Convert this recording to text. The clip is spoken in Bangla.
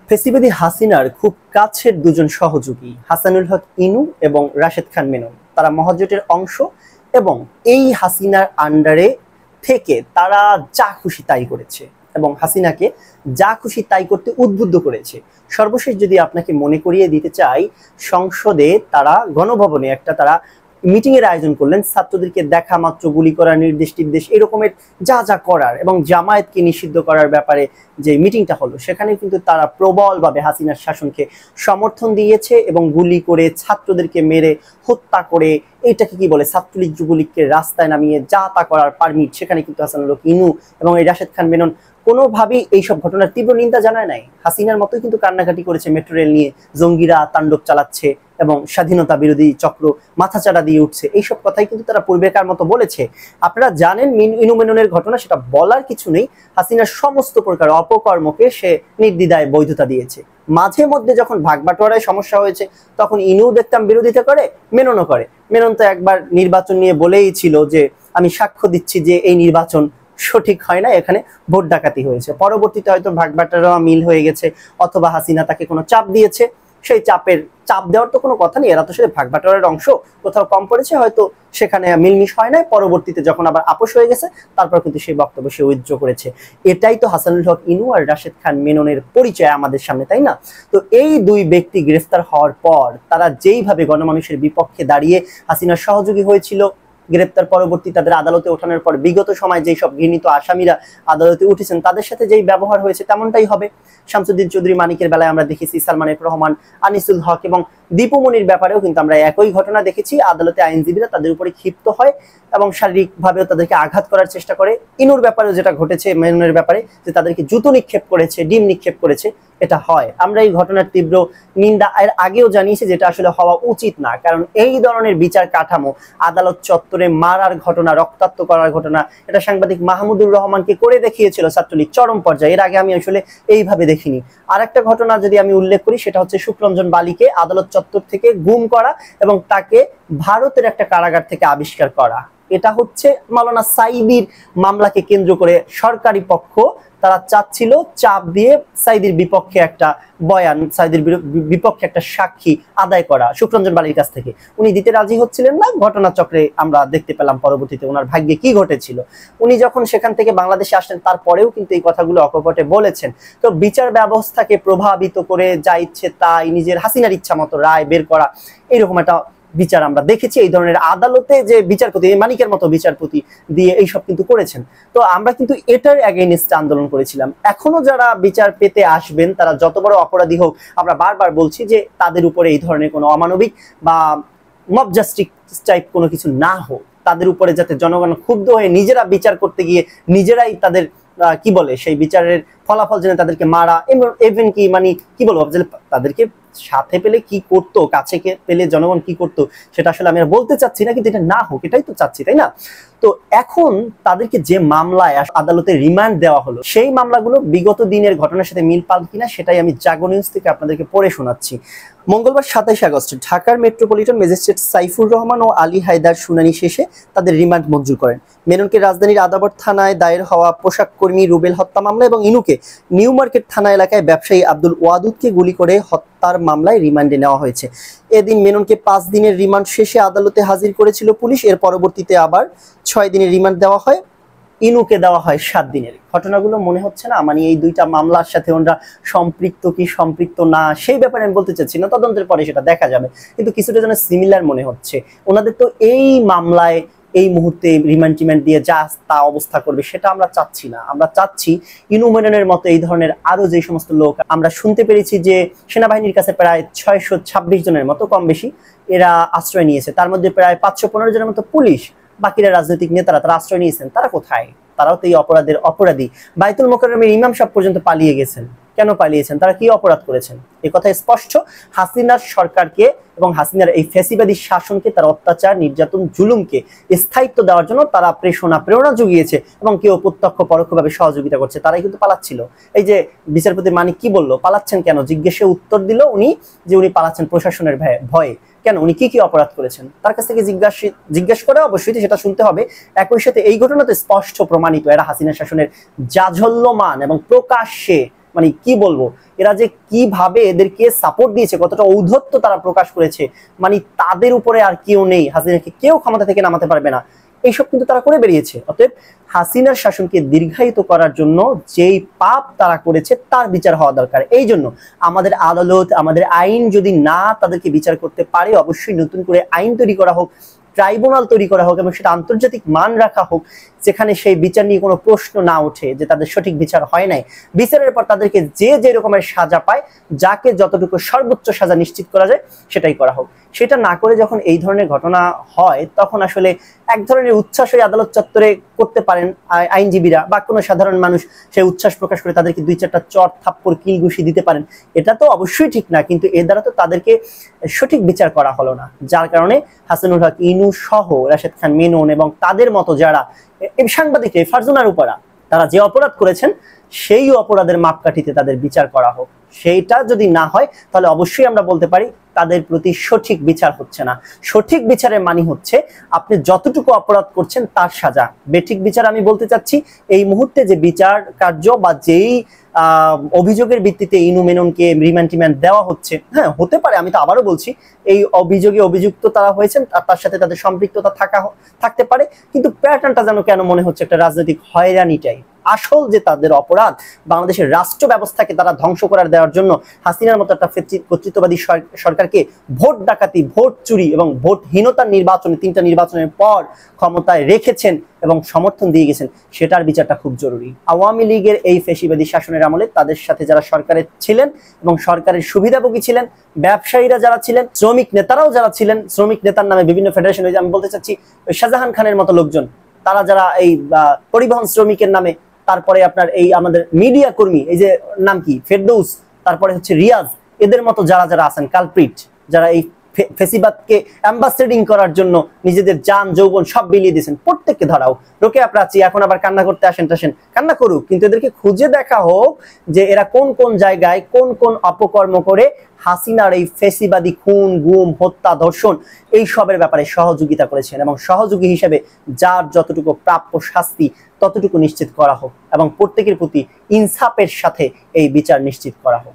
ফেসিবাদী হাসিনার খুব কাছের দুজন সহযোগী হাসানুল হক ইনু এবং রাশেদ খান মেনন, তারা মহাজোটের অংশ এবং এই হাসিনার আন্ডারে থেকে তারা যা খুশি তাই করেছে এবং হাসিনাকে যা খুশি তাই করতে উদ্বুদ্ধ করেছে। সর্বশেষ যদি আপনাকে মনে করিয়ে দিতে চাই, সংসদে তারা গণভবনে তারা মিটিং এর আয়োজন করলেন, ছাত্রদেরকে দেখা মাত্র গুলি করার নির্দেশ এরকমের যা যা করার এবং জামায়াতকে নিষিদ্ধ করার ব্যাপারে যে মিটিংটা হলো, সেখানে কিন্তু তারা প্রবলভাবে হাসিনার শাসনকে সমর্থন দিয়েছে এবং গুলি করে ছাত্রদেরকে মেরে হত্যা করে এইটাকে কি বলে ছাত্রলীগ যুবলীগকে রাস্তায় নামিয়ে যা তা করার পারমিট সেখানে কিন্তু হাসানুল হক ইনু এবং এই রাশেদ খান মেনন কোনোভাবেই এইসব ঘটনার তীব্র নিন্দা জানায় নাই। হাসিনার মতোই কিন্তু কান্নাকাটি করেছে মেট্রো রেল নিয়ে, জঙ্গিরা তাণ্ডব চালাচ্ছে এবং স্বাধীনতা বিরোধী চক্র মাথাচাড়া দিয়ে উঠছে, এইসব কথাই কিন্তু তারা পূর্বেকার মতো বলেছে। আপনারা জানেন ইনু মেননের ঘটনা, সেটা বলার কিছু নেই। হাসিনার সমস্ত প্রকার অপকর্মকে সে নির্দ্বিধায় বৈধতা দিয়েছে। মাঝে মধ্যে যখন ভাগবাটোয়ারায় সমস্যা হয়েছে তখন ইনু দেখতাম বিরোধিতা করে, মেননও করে। মেনন তো একবার নির্বাচন নিয়ে বলেই ছিল যে আমি সাক্ষ্য দিচ্ছি যে এই নির্বাচন সঠিক হয় না, এখানে ভোট ডাকাতি হয়েছে। পরবর্তীতে হয়তো ভাগবাটোয়ারা মিল হয়ে গেছে অথবা হাসিনা তাকে কোনো চাপ দিয়েছে, সেই চাপ দেওয়ার তো কোনো কথা নেই, এরা তো সেটা ভাগবাটোয়ারার অংশ, কোথাও কম পড়েছে হয়তো সেখানে মিলমিশ হয় নাই। পরবর্তীতে যখন আবার আপোষ হয়ে গেছে তারপর কিন্তু সেই বক্তব্য সে উইথড্র করেছে। এটাই তো হাসানুল হক ইনু আর রাশেদ খান মেননের পরিচয় আমাদের সামনে, তাই না? তো এই দুই ব্যক্তি গ্রেফতার হওয়ার পর তারা যেইভাবে গণমানুষের বিপক্ষে দাঁড়িয়ে হাসিনার সহযোগী হয়েছিল, গ্রেপ্তার পরবর্তী তাদের আদালতে ওঠানোর পর বিগত সময় যেই সব ঘৃণিত আসামিরা আদালতে উঠেছেন তাদের সাথে যেই ব্যবহার হয়েছে তেমনটাই হবে। শামসুদ্দিন চৌধুরী মানিকের বেলায় আমরা দেখেছি, সালমান এফ রহমান, আনিসুল হক এবং দীপু মনির ব্যাপারেও কিন্তু আমরা একই ঘটনা দেখেছি। আদালতে আইনজীবীরা তাদের উপরে ক্ষিপ্ত হয় এবং শারীরিকভাবেও তাদেরকে আঘাত করার চেষ্টা করে। ইনুর ব্যাপারেও যেটা ঘটেছে, মেননের ব্যাপারে যে তাদেরকে জুতো নিক্ষেপ করেছে, ডিম নিক্ষেপ করেছে, এটা হয়। আমরা এই ঘটনার তীব্র নিন্দা এর আগেও জানিয়েছি, যেটা আসলে হওয়া উচিত না। কারণ এই ধরনের বিচার কাঠামো, আদালত চত্বরে মারার ঘটনা, রক্তাক্ত করার ঘটনা, এটা সাংবাদিক মাহমুদুর রহমানকে করে দেখিয়েছিল ছাত্রলীগ চরম পর্যায়ে। এর আগে আমি আসলে এইভাবে দেখিনি। আর একটা ঘটনা যদি আমি উল্লেখ করি, সেটা হচ্ছে শুক্রঞ্জন বালিকে আদালত চত্বর থেকে গুম করা এবং তাকে ভারতের একটা কারাগার থেকে আবিষ্কার করা। এটা হচ্ছে মাওলানা সাঈদীর মামলাকে কেন্দ্র করে সরকারি পক্ষ তারা চাচ্ছিল চাপ দিয়ে সাঈদীর বিপক্ষে একটা বয়ান, সাঈদীর বিপক্ষে একটা সাক্ষী আদায় করা শুক্রঞ্জন বালির কাছ থেকে। উনি দিতে রাজি হচ্ছিলেন না। ঘটনাচক্রে আমরা দেখতে পেলাম পরবর্তীতে ওনার ভাগ্যে কি ঘটেছিল। উনি যখন সেখান থেকে বাংলাদেশে আসলেন তারপরেও কিন্তু এই কথাগুলো অকপটে বলেছেন। তো বিচার ব্যবস্থাকে প্রভাবিত করে যা ইচ্ছে তাই নিজের হাসিনার ইচ্ছা মতো রায় বের করা, এরকম একটা বিচার আমরা দেখেছি। এই ধরনের আদালতে যে বিচারপতি, মানিকের মতো বিচারপতি দিয়ে এইসব কিন্তু করেছেন। তো আমরা কিন্তু এটার এগেইনস্টে আন্দোলন করেছিলাম। এখনো যারা বিচার পেতে আসবেন তারা যত বড় অপরাধী হোক, আমরা বারবার বলছি যে তাদের উপরে এই ধরনের কোনো অমানবিক বা মব জাস্টিস টাইপ কোনো কিছু না হোক, তাদের উপরে যাতে জনগণ ক্ষুব্ধ হয়ে নিজেরা বিচার করতে গিয়ে নিজেরাই তাদের কি বলে সেই বিচারের ফলাফল জেনে তাদেরকে মারা, ইভেন কি মানে কি বলবো, তাদেরকে সাথে পেলে কি করতো, কাছে পেলে জনগণ কি করতো সেটা আসলে আমি আর বলতে চাচ্ছি না, কিন্তু এটা না হোক এটাই তো চাচ্ছি, তাই না? তো এখন তাদেরকে যে মামলায় আদালতে রিমান্ড দেওয়া হলো, সেই মামলাগুলো বিগত দিনের ঘটনার সাথে মিল পাল কিনা সেটাই আমি জাগো নিউজ থেকে আপনাদেরকে পড়ে শোনাচ্ছি। মঙ্গলবার 27 আগস্ট ঢাকার মেট্রোপলিটন ম্যাজিস্ট্রেট সাইফুর রহমান ও আলী হায়দার শুনানি শেষে তাদের রিমান্ড মঞ্জুর করেন। মেননকে রাজধানীর আদাবর থানায় দায়ের হওয়া পোশাক কর্মী রুবেল হত্যা মামলা এবং ইনুকে নিউ মার্কেট থানা এলাকায় ব্যবসায়ী আব্দুল ওয়াদুদকে গুলি করে হত্যার মামলায় রিমান্ডে নেওয়া হয়েছে। এদিন মেননকে 5 দিনের রিমান্ড শেষে আদালতে হাজির করেছিল পুলিশ। এর পরবর্তীতে আবার 6 দিনের রিমান্ড দেওয়া হয়, ইনুকে দেওয়া হয় 7 দিনের। ঘটনাগুলো মনে হচ্ছে না মানে এই দুইটা মামলার সাথে ওনারা সম্পৃক্ত কি সম্পৃক্ত না সেই ব্যাপারে আমি বলতে চাচ্ছি না, তদন্তের পরে সেটা দেখা যাবে, কিন্তু কিছুটা যেন সিমিলার মনে হচ্ছে। ওনাদের তো এই মামলায় এই মুহূর্তে রিমান্ড দিয়ে যা তা অবস্থা করবে সেটা আমরা চাচ্ছি না। আমরা চাচ্ছি ইনু মেননের মতো এই ধরনের আরো যে সমস্ত লোক, আমরা শুনতে পেরেছি যে সেনাবাহিনীর কাছে প্রায় 626 জনের মতো কম বেশি এরা আশ্রয় নিয়েছে, তার মধ্যে প্রায় 515 জনের মতো পুলিশ, বাকিরা রাজনৈতিক নেতারা, তারা আশ্রয় নিয়েছেন। তারা কোথায়? তারাও তো এই অপরাধের অপরাধী। বাইতুল মোকাররমের ইমাম সাহেব পর্যন্ত পালিয়ে গেছেন। কেন পালিয়েছেন? তারা কি অপরাধ করেছেন? এই কথা স্পষ্ট। হাসিনার সরকারকে এবং হাসিনার এই ফ্যাসিবাদী শাসনকে, তার অত্যাচার, নির্যাতন, জুলুমকে স্থায়িত্ব দেওয়ার জন্য তারা প্রেরণা জুগিয়েছে এবং কেউ প্রত্যক্ষ পরোক্ষভাবে সহযোগিতা করছে। তারাই কিন্তু পালাচ্ছিল। এই যে বিচারপতি মানিক কি বললো, পালাচ্ছেন কেন জিজ্ঞেসে উত্তর দিল উনি যে উনি পালাচ্ছেন প্রশাসনের ভয়ে। কেন? উনি কি অপরাধ করেছেন তার কাছ থেকে জিজ্ঞেস করে অবশ্যই সেটা শুনতে হবে। একই সাথে এই ঘটনাতে স্পষ্ট প্রমাণিত এরা হাসিনা শাসনের জাজল্যমান এবং প্রকাশ্যে মানে কি বলবো, এরা যে কিভাবে এদেরকে সাপোর্ট দিয়েছে, কতটা ঔদ্ধত্য তারা প্রকাশ করেছে, মানে তাদের উপরে আর কেউ নেই, হাসিনাকে কেউ ক্ষমতা থেকে নামাতে পারবে না, এইসব কিন্তু তারা করে বেরিয়েছে। অতএব হাসিনার শাসনকে দীর্ঘায়িত করার জন্য যেই পাপ তারা করেছে তার বিচার হওয়া দরকার। এই জন্য আমাদের আদালত, আমাদের আইন যদি না তাদেরকে বিচার করতে পারে, অবশ্যই নতুন করে আইন তৈরি করা হোক, ট্রাইব্যুনাল তৈরি করা হোক এবং সেটা আন্তর্জাতিক মান রাখা হোক, যেখানে সেই বিচার নিয়ে কোনো প্রশ্ন না ওঠে যে তাদের সঠিক বিচার হয় নাই। বিচারের পর তাদেরকে যে যে রকমের সাজা পায়, যাকে যতটুকু সর্বোচ্চ সাজা নিশ্চিত করা যায় সেটাই করা হোক। সেটা না করে যখন এই ধরনের ঘটনা হয়, তখন আসলে এক ধরনের উচ্ছ্বাস ওই আদালত চত্বরে করতে পারেন আইনজীবীরা বা কোনো সাধারণ মানুষ, সেই উচ্ছ্বাস প্রকাশ করে তাদেরকে 2-4টা চট থাপ্পড় কিলঘুষি দিতে পারেন। এটা তো অবশ্যই ঠিক না, কিন্তু এর দ্বারা তো তাদেরকে সঠিক বিচার করা হলো না, যার কারণে হাসানুল হক ইনু সহ রাশেদ খান মেনন এবং তাদের মতো যারা সাংবাদিক ফারজানার উপরা তারা যে অপরাধ করেছেন, সেই অপরাধের মাপকাঠিতে তাদের বিচার করা হোক। সেইটা যদি না হয় তাহলে অবশ্যই আমরা বলতে পারি তাদের প্রতি সঠিক বিচার হচ্ছে না। সঠিক বিচারের মানে হচ্ছে আপনি যতটুকু অপরাধ করছেন তার সাজা। বেঠিক বিচার আমি বলতে চাচ্ছি এই মুহূর্তে যে বিচার কার্য বা যেই অভিযোগের ভিত্তিতে ইনু মেননকে রিমান্ড দেওয়া হচ্ছে, হ্যাঁ হতে পারে, আমি তো আবারও বলছি এই অভিযোগে অভিযুক্ত তারা হয়েছেন, তার সাথে তাদের সম্পৃক্ততা থাকতে পারে, কিন্তু প্যাটার্নটা যেন কেন মনে হচ্ছে একটা রাজনৈতিক হয়রানিটাই। আসল যে তাদের অপরাধ, বাংলাদেশের রাষ্ট্র ব্যবস্থাকে তারা ধ্বংস করার দেওয়ার জন্য হাসিনার মতো একটা কর্তৃত্ববাদী সরকারকে ভোট ডাকাতি, ভোট চুরি এবং ভোটহীনতার নির্বাচনে 3টা নির্বাচনের পর ক্ষমতায় রেখেছেন এবং সমর্থন দিয়ে গেছেন, সেটার বিচারটা খুব জরুরি। আওয়ামী লীগের এই ফ্যাসিবাদী শাসনের আমলে তাদের সাথে যারা সরকারে ছিলেন এবং সরকারের সুবিধাভোগী ছিলেন, ব্যবসায়ীরা যারা ছিলেন, শ্রমিক নেতারাও যারা ছিলেন, শ্রমিক নেতার নামে বিভিন্ন ফেডারেশন, আমি বলতে চাচ্ছি শাহজাহান খানের মতো লোকজন, তারা যারা এই পরিবহন শ্রমিকের নামে, তারপরে আপনার এই আমাদের মিডিয়া কর্মী, এই যে নাম কি ফেরদৌস, তারপরে হচ্ছে রিয়াজ, এদের মতো যারা যারা আছেন কালপ্রিট, যারা এই ফেসিবাদকে অ্যাম্বাসেডিং করার জন্য নিজেদের জান যৌবন সব বিলিয়ে দিয়েছেন, প্রত্যেককে ধরাও। রোকেয়া প্রাচী এখন আবার কান্না করতে আসেন কান্না করুক, কিন্তু এদেরকে খুঁজে দেখা হোক যে এরা কোন কোন জায়গায় কোন কোন অপকর্ম করে হাসিনার এই ফেসিবাদী খুন, গুম, হত্যা, ধর্ষণ এই সবের ব্যাপারে সহযোগিতা করেছেন, এবং সহযোগী হিসেবে যার যতটুকু প্রাপ্য শাস্তি ততটুকু নিশ্চিত করা হোক এবং প্রত্যেকের প্রতি ইনসাফের সাথে এই বিচার নিশ্চিত করা হোক।